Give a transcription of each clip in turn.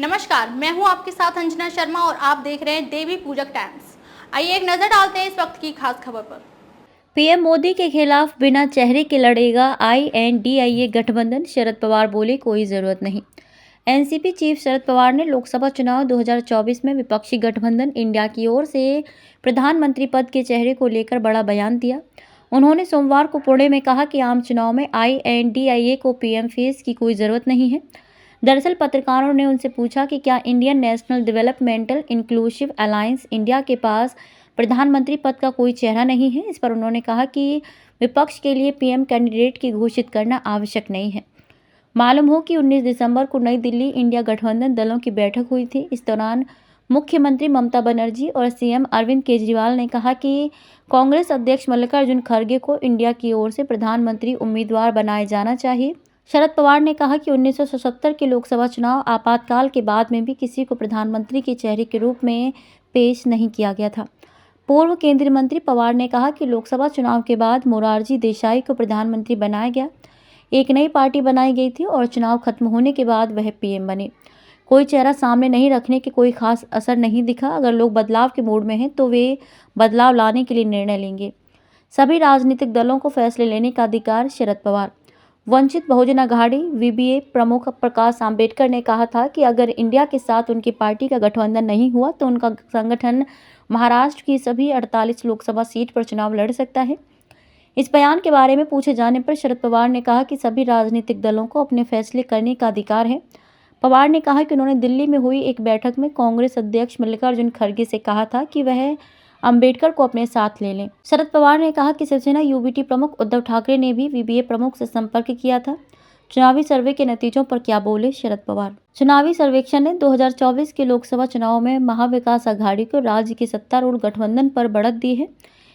नमस्कार, मैं हूं आपके साथ अंजना शर्मा और आप देख रहे हैं देवी पूजक टाइम्स। आइए एक नजर डालते हैं इस वक्त की खास खबर पर। पीएम मोदी के खिलाफ बिना चेहरे के लड़ेगा आईएनडीआईए गठबंधन, शरद पवार बोले कोई जरूरत नहीं। एनसीपी चीफ शरद पवार ने लोकसभा चुनाव 2024 में विपक्षी गठबंधन इंडिया की ओर से प्रधानमंत्री पद के चेहरे को लेकर बड़ा बयान दिया। उन्होंने सोमवार को पुणे में कहा कि आम चुनाव में आईएनडीआईए को पीएम फेस की कोई जरूरत नहीं है। दरअसल पत्रकारों ने उनसे पूछा कि क्या Indian national developmental inclusive alliance India के पास प्रधानमंत्री पद का कोई चेहरा नहीं है। इस पर उन्होंने कहा कि विपक्ष के लिए पीएम कैंडिडेट की घोषित करना आवश्यक नहीं है। मालूम हो कि 19 दिसंबर को नई दिल्ली इंडिया गठबंधन दलों की बैठक हुई थी। इस दौरान मुख्यमंत्री ममता बनर्जी और सीएम अरविंद केजरीवाल ने कहा कि कांग्रेस अध्यक्ष मल्लिकार्जुन खड़गे को इंडिया की ओर से प्रधानमंत्री उम्मीदवार बनाया जाना चाहिए। शरद पवार ने कहा कि 1977 के लोकसभा चुनाव आपातकाल के बाद में भी किसी को प्रधानमंत्री के चेहरे के रूप में पेश नहीं किया गया था। पूर्व केंद्रीय मंत्री पवार ने कहा कि लोकसभा चुनाव के बाद मोरारजी देसाई को प्रधानमंत्री बनाया गया, एक नई पार्टी बनाई गई थी और चुनाव खत्म होने के बाद वह पीएम बने। कोई चेहरा सामने नहीं रखने के कोई खास असर नहीं दिखा। अगर लोग बदलाव के मूड में हैं तो वे बदलाव लाने के लिए निर्णय लेंगे। सभी राजनीतिक दलों को फैसले लेने का अधिकार, शरद पवार। वंचित बहुजन अघाड़ी वीबीए प्रमुख प्रकाश आंबेडकर ने कहा था कि अगर इंडिया के साथ उनकी पार्टी का गठबंधन नहीं हुआ तो उनका संगठन महाराष्ट्र की सभी 48 लोकसभा सीट पर चुनाव लड़ सकता है। इस बयान के बारे में पूछे जाने पर शरद पवार ने कहा कि सभी राजनीतिक दलों को अपने फैसले करने का अधिकार है। पवार ने कहा कि उन्होंने दिल्ली में हुई एक बैठक में कांग्रेस अध्यक्ष मल्लिकार्जुन खड़गे से कहा था कि वह अंबेडकर को अपने साथ ले लें। शरद पवार ने कहा कि शिवसेना यूबीटी प्रमुख उद्धव ठाकरे ने भी वीबीए प्रमुख से संपर्क किया था। चुनावी सर्वे के नतीजों पर क्या बोले शरद पवार। चुनावी सर्वेक्षण ने 2024 के लोकसभा चुनाव में महाविकास आघाड़ी को राज्य के सत्तारूढ़ गठबंधन पर बढ़त दी है।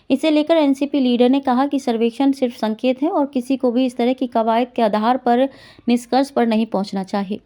इसे लेकर एनसीपी लीडर ने कहा कि सर्वेक्षण सिर्फ संकेत है और किसी को भी इस तरह की कवायद के आधार पर निष्कर्ष पर नहीं पहुंचना चाहिए।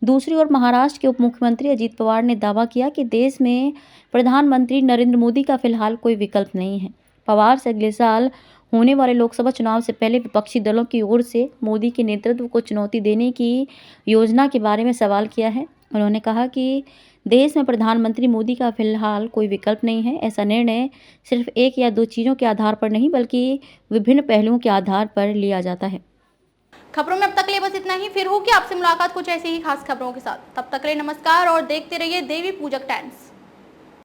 दूसरी ओर महाराष्ट्र के उप मुख्यमंत्री अजीत पवार ने दावा किया कि देश में प्रधानमंत्री नरेंद्र मोदी का फिलहाल कोई विकल्प नहीं है। पवार से अगले साल होने वाले लोकसभा चुनाव से पहले विपक्षी दलों की ओर से मोदी के नेतृत्व को चुनौती देने की योजना के बारे में सवाल किया है। उन्होंने कहा कि देश में प्रधानमंत्री मोदी का फिलहाल कोई विकल्प नहीं है। ऐसा निर्णय सिर्फ एक या दो चीज़ों के आधार पर नहीं बल्कि विभिन्न पहलुओं के आधार पर लिया जाता है। खबरों में अब तक के लिए बस इतना ही। फिर होगी आपसे मुलाकात कुछ ऐसी ही खास खबरों के साथ। तब तक के लिए नमस्कार और देखते रहिए देवी पूजक टाइम्स।